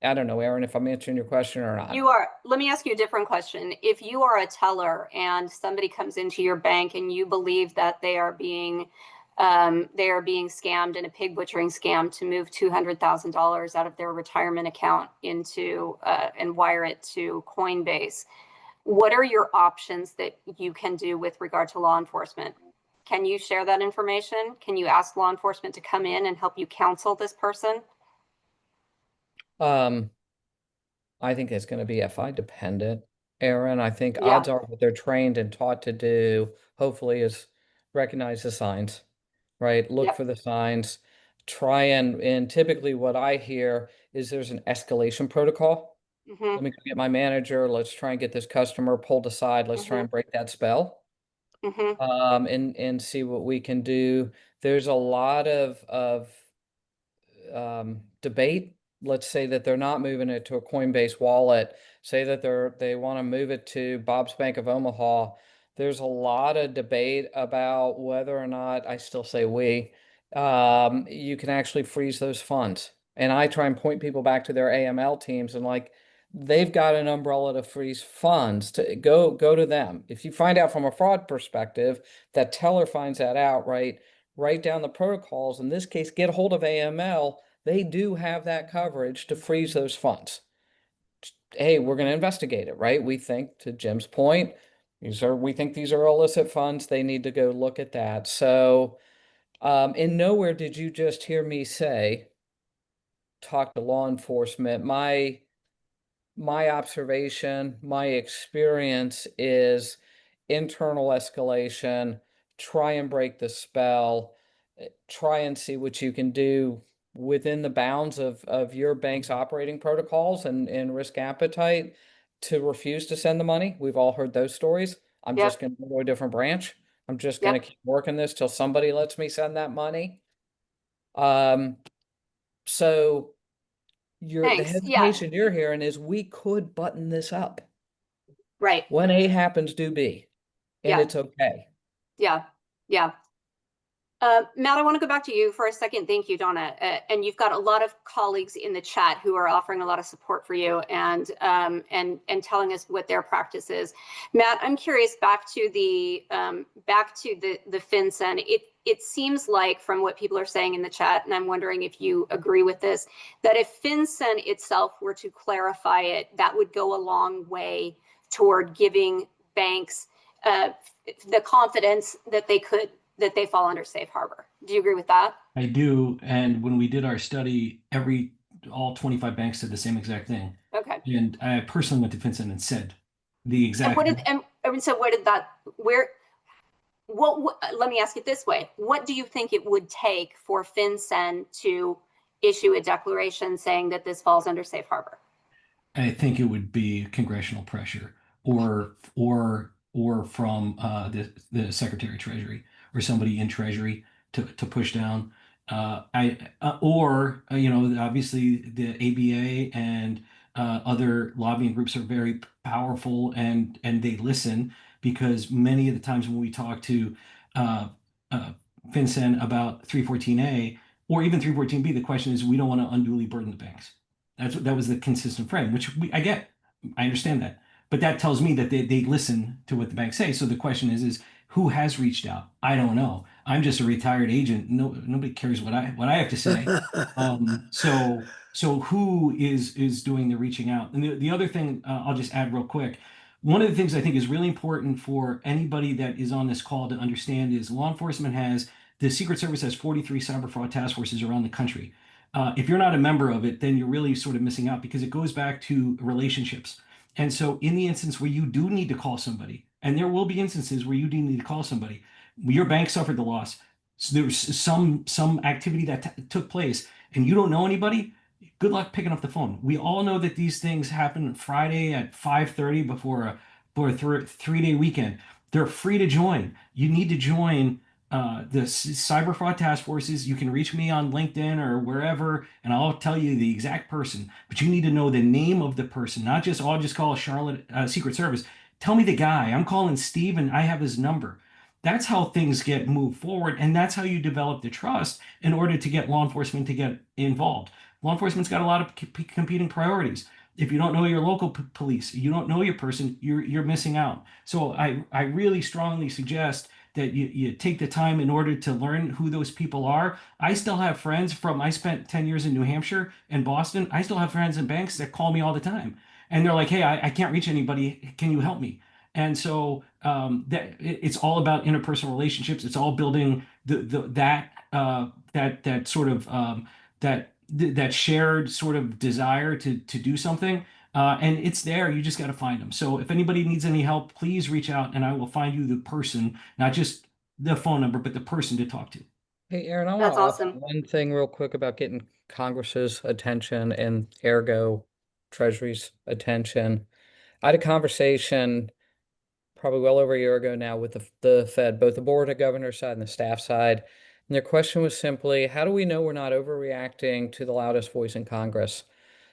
I don't know, Erin, if I'm answering your question or not. You are. Let me ask you a different question. If you are a teller and somebody comes into your bank and you believe that they are being scammed in a pig butchering scam to move $200,000 out of their retirement account into and wire it to Coinbase, what are your options that you can do with regard to law enforcement? Can you share that information? Can you ask law enforcement to come in and help you counsel this person? I think it's going to be FI dependent, Erin. I think Yeah. odds are what they're trained and taught to do, hopefully, is recognize the signs, right? Look Yep. for the signs. Try and typically what I hear is there's an escalation protocol. Mm-hmm. Let me go get my manager. Let's try and get this customer pulled aside. Let's try and break that spell. Mm-hmm. And see what we can do. There's a lot of debate. Let's say that they're not moving it to a Coinbase wallet. Say that they want to move it to Bob's Bank of Omaha. There's a lot of debate about whether or not, I still say you can actually freeze those funds. And I try and point people back to their AML teams and like, they've got an umbrella to freeze funds. To go to them. If you find out from a fraud perspective, that teller finds that out, right? Write down the protocols. In this case, get a hold of AML. They do have that coverage to freeze those funds. Hey, we're going to investigate it, right? We think, to Jim's point, we think these are illicit funds. They need to go look at that. So, in nowhere did you just hear me say, talk to law enforcement. My observation, my experience is internal escalation, try and break the spell, try and see what you can do within the bounds of your bank's operating protocols and risk appetite to refuse to send the money. We've all heard those stories. I'm Yep. just going to go to a different branch. I'm just going to keep working this till somebody lets me send that money. So the Thanks. Yeah. hesitation you're hearing is we could button this up. Right. When A happens, do B. And Yeah. it's okay. Yeah. Yeah. Matt, I want to go back to you for a second. Thank you, Donna. And you've got a lot of colleagues in the chat who are offering a lot of support for you and telling us what their practice is. Matt, I'm curious, back to the FinCEN. It seems like, from what people are saying in the chat, and I'm wondering if you agree with this, that if FinCEN itself were to clarify it, that would go a long way toward giving banks the confidence that they fall under safe harbor. Do you agree with that? I do. And when we did our study, all 25 banks did the same exact thing. Okay. And I personally went to FinCEN and said the exact. Let me ask it this way. What do you think it would take for FinCEN to issue a declaration saying that this falls under safe harbor? I think it would be congressional pressure or from the Secretary of Treasury or somebody in Treasury to push down. Obviously the ABA and other lobbying groups are very powerful and they listen, because many of the times when we talk to FinCEN about 314A or even 314B, the question is, we don't want to unduly burden the banks. That was the consistent frame, which I get. I understand that. But that tells me that they listen to what the banks say. So the question is who has reached out? I don't know. I'm just a retired agent. Nobody cares what I have to say. So who is doing the reaching out? And the other thing I'll just add real quick. One of the things I think is really important for anybody that is on this call to understand is the Secret Service has 43 cyber fraud task forces around the country. If you're not a member of it, then you're really sort of missing out, because it goes back to relationships. And so in the instance where you do need to call somebody, and there will be instances where you do need to call somebody, your bank suffered the loss. So there was some activity that took place and you don't know anybody, good luck picking up the phone. We all know that these things happen Friday at 5:30 before a 3-day weekend. They're free to join. You need to join the cyber fraud task forces. You can reach me on LinkedIn or wherever, and I'll tell you the exact person. But you need to know the name of the person, not just, I'll just call Charlotte Secret Service. Tell me the guy. I'm calling Steve and I have his number. That's how things get moved forward, and that's how you develop the trust in order to get law enforcement to get involved. Law enforcement's got a lot of competing priorities. If you don't know your local police, you don't know your person, you're missing out. So I really strongly suggest that you take the time in order to learn who those people are. I still have friends I spent 10 years in New Hampshire and Boston. I still have friends in banks that call me all the time. And they're like, hey, I can't reach anybody. Can you help me? And so it's all about interpersonal relationships. It's all building that shared sort of desire to do something. And it's there. You just got to find them. So if anybody needs any help, please reach out and I will find you the person, not just the phone number, but the person to talk to. Hey, Erin, I want That's to offer awesome. one thing real quick about getting Congress's attention and ergo Treasury's attention. I had a conversation probably well over a year ago now with the Fed, both the board of governors side and the staff side. And their question was simply, how do we know we're not overreacting to the loudest voice in Congress?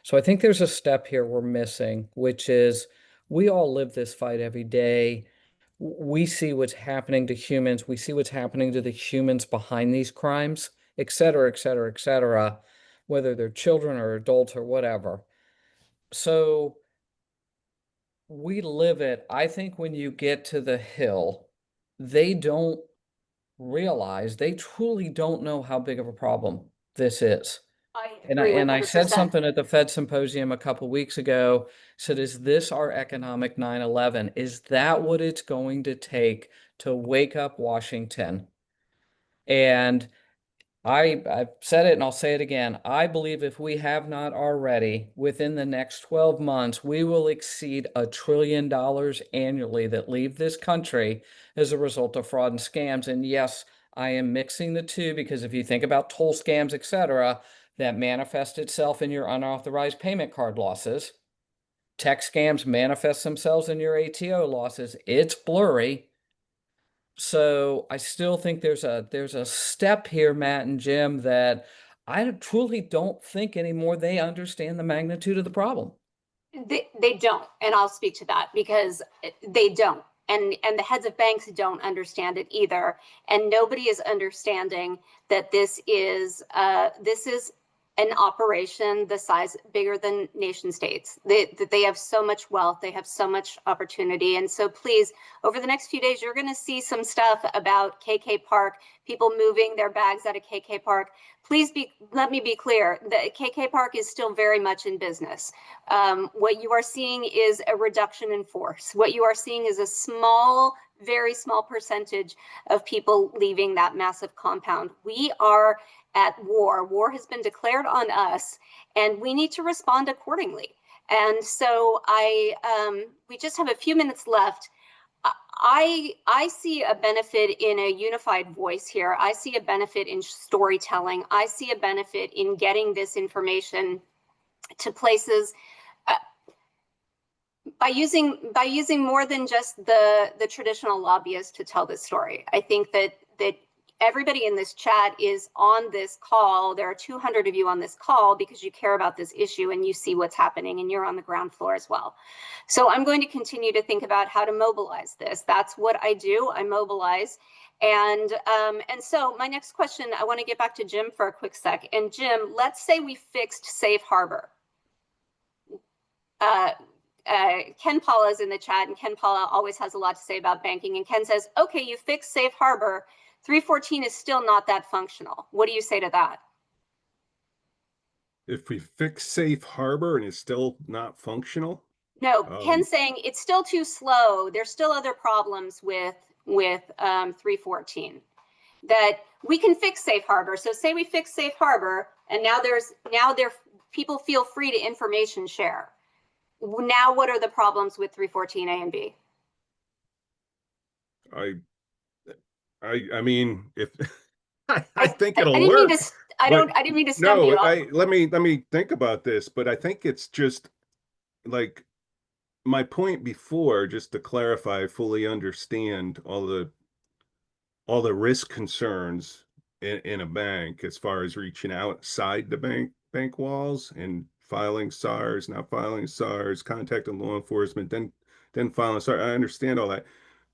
So I think there's a step here we're missing, which is we all live this fight every day. We see what's happening to humans. We see what's happening to the humans behind these crimes, et cetera, et cetera, et cetera, whether they're children or adults or whatever. So we live it. I think when you get to the Hill, they don't realize, they truly don't know how big of a problem this is. I And agree I said 100%. something at the Fed Symposium a couple weeks ago, said, is this our economic 9/11? Is that what it's going to take to wake up Washington? And I've said it and I'll say it again. I believe if we have not already, within the next 12 months, we will exceed $1 trillion annually that leave this country as a result of fraud and scams. And yes, I am mixing the two because if you think about toll scams, et cetera, that manifest itself in your unauthorized payment card losses. Tech scams manifest themselves in your ATO losses. It's blurry. So I still think there's a step here, Matt and Jim, that I truly don't think anymore they understand the magnitude of the problem. They don't, and I'll speak to that because they don't, and the heads of banks don't understand it either, and nobody is understanding that this is an operation the size bigger than nation states. They have so much wealth, they have so much opportunity, and so please, over the next few days, you're going to see some stuff about KK Park, people moving their bags out of KK Park. Please let me be clear, the KK Park is still very much in business. What you are seeing is a reduction in force. What you are seeing is a small, very small percentage of people leaving that massive compound. We are at war. War has been declared on us, and we need to respond accordingly. And so we just have a few minutes left. I see a benefit in a unified voice here. I see a benefit in storytelling. I see a benefit in getting this information to places by using more than just the traditional lobbyists to tell this story. I think that everybody in this chat is on this call. There are 200 of you on this call because you care about this issue and you see what's happening and you're on the ground floor as well. So I'm going to continue to think about how to mobilize this. That's what I do. I mobilize. And so my next question, I want to get back to Jim for a quick sec. And Jim, let's say we fixed Safe Harbor. Ken Paula is in the chat, and Ken Paula always has a lot to say about banking. And Ken says, okay, you fixed Safe Harbor. 314 is still not that functional. What do you say to that? If we fix Safe Harbor and it's still not functional? No, Ken's saying it's still too slow. There's still other problems with 314 that we can fix Safe Harbor. So say we fix Safe Harbor, and now people feel free to information share. Now, what are the problems with 314 A and B? I mean, if I think it'll work. I didn't mean to stump you. Let me think about this, but I think it's just like my point before, just to clarify, I fully understand all the risk concerns in a bank as far as reaching outside the bank walls and filing SARS, not filing SARS, contacting law enforcement, then filing SARS. I understand all that,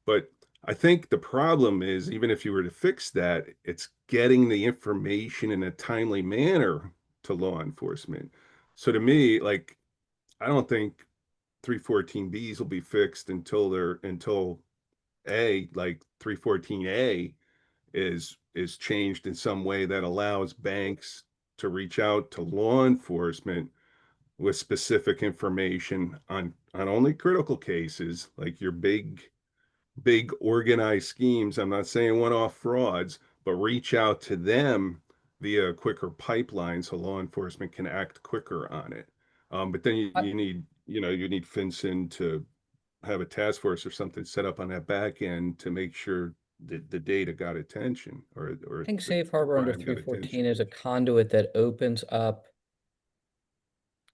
but I think the problem is, even if you were to fix that, it's getting the information in a timely manner to law enforcement. So to me, like, I don't think 314Bs will be fixed until like 314A is changed in some way that allows banks to reach out to law enforcement with specific information on only critical cases, like your big organized schemes. I'm not saying one-off frauds, but reach out to them via quicker pipeline so law enforcement can act quicker on it. But then you need FinCEN to have a task force or something set up on that back end to make sure that the data got attention, or I think Safe Harbor under 314 is a conduit that opens up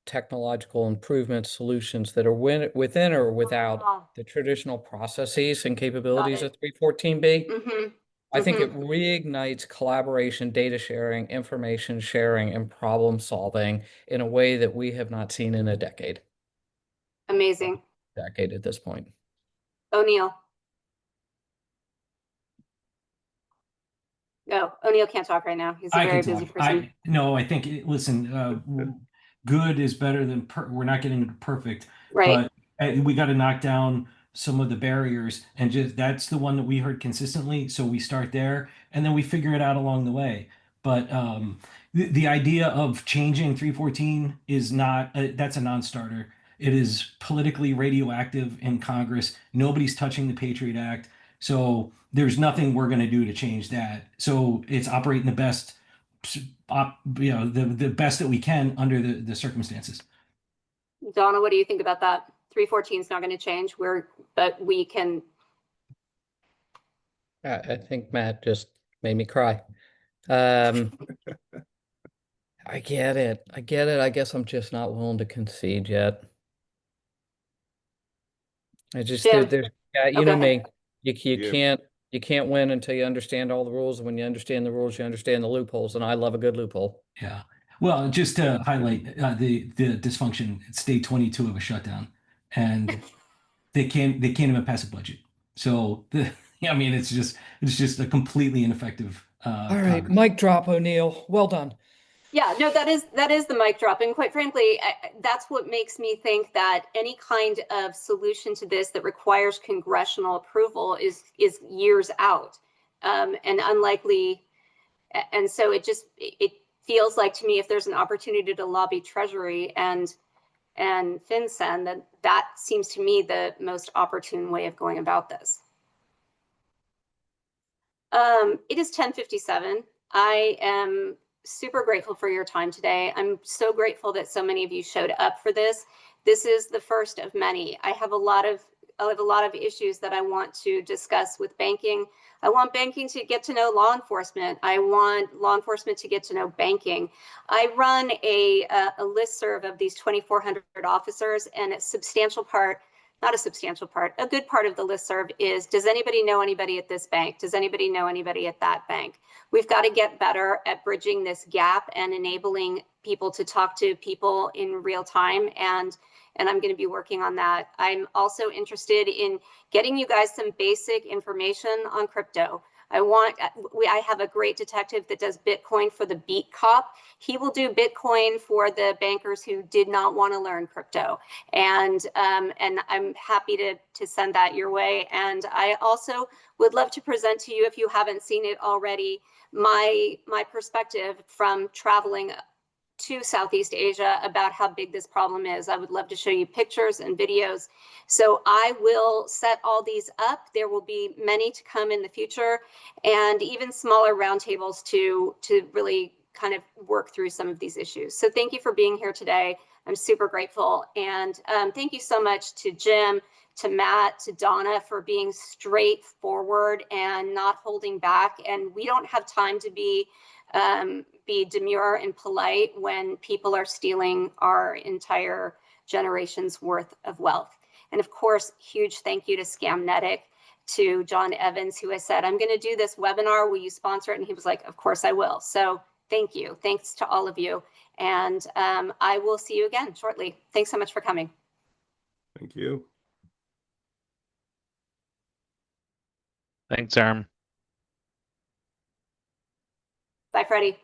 technological improvement solutions that are within or without the traditional processes and capabilities of 314B. I think it reignites collaboration, data sharing, information sharing, and problem solving in a way that we have not seen in a decade. Amazing. Decade at this point. O'Neill. No, O'Neill can't talk right now. He's a I very can busy talk. person. No, I think listen, good is better than we're not getting perfect, Right. but we got to knock down some of the barriers, and just that's the one that we heard consistently. So we start there, and then we figure it out along the way. But the idea of changing 314 is not that's a non-starter. It is politically radioactive in Congress. Nobody's touching the Patriot Act. So there's nothing we're going to do to change that. So it's operating the best, the best that we can under the circumstances. Donna, what do you think about that? 314 is not going to change. But we can. I think Matt just made me cry. I get it. I get it. I guess I'm just not willing to concede yet. I just Jim. there's you Oh, know go ahead. me. You can't win until you understand all the rules. And when you understand the rules, you understand the loopholes. And I love a good loophole. Yeah. Well, just to highlight the dysfunction, it's day 22 of a shutdown, and they can't even pass a budget. So I mean, it's just a completely ineffective. All right, Congress. mic drop, O'Neill. Well done. Yeah, no, that is the mic drop. And quite frankly, that's what makes me think that any kind of solution to this that requires congressional approval is years out, and unlikely. And so it feels like to me, if there's an opportunity to lobby Treasury and FinCEN, that seems to me the most opportune way of going about this. It is 10:57. I am super grateful for your time today. I'm so grateful that so many of you showed up for this. This is the first of many. I have a lot of issues that I want to discuss with banking. I want banking to get to know law enforcement. I want law enforcement to get to know banking. I run a listserv of these 2,400 officers, and a substantial part, not a substantial part, a good part of the listserv is, does anybody know anybody at this bank? Does anybody know anybody at that bank? We've got to get better at bridging this gap and enabling people to talk to people in real time. And I'm going to be working on that. I'm also interested in getting you guys some basic information on crypto. I have a great detective that does Bitcoin for the beat cop. He will do Bitcoin for the bankers who did not want to learn crypto. And I'm happy to send that your way. And I also would love to present to you, if you haven't seen it already, my perspective from traveling to Southeast Asia about how big this problem is. I would love to show you pictures and videos. So I will set all these up. There will be many to come in the future, and even smaller roundtables to really kind of work through some of these issues. So thank you for being here today. I'm super grateful. And thank you so much to Jim, to Matt, to Donna for being straightforward and not holding back. And we don't have time to be demure and polite when people are stealing our entire generation's worth of wealth. And of course, huge thank you to Scamnetic, to John Evans, who has said, I'm going to do this webinar. Will you sponsor it? And he was like, of course I will. So thank you. Thanks to all of you. And I will see you again shortly. Thanks so much for coming. Thank you. Thanks, Erin. Bye, Freddie.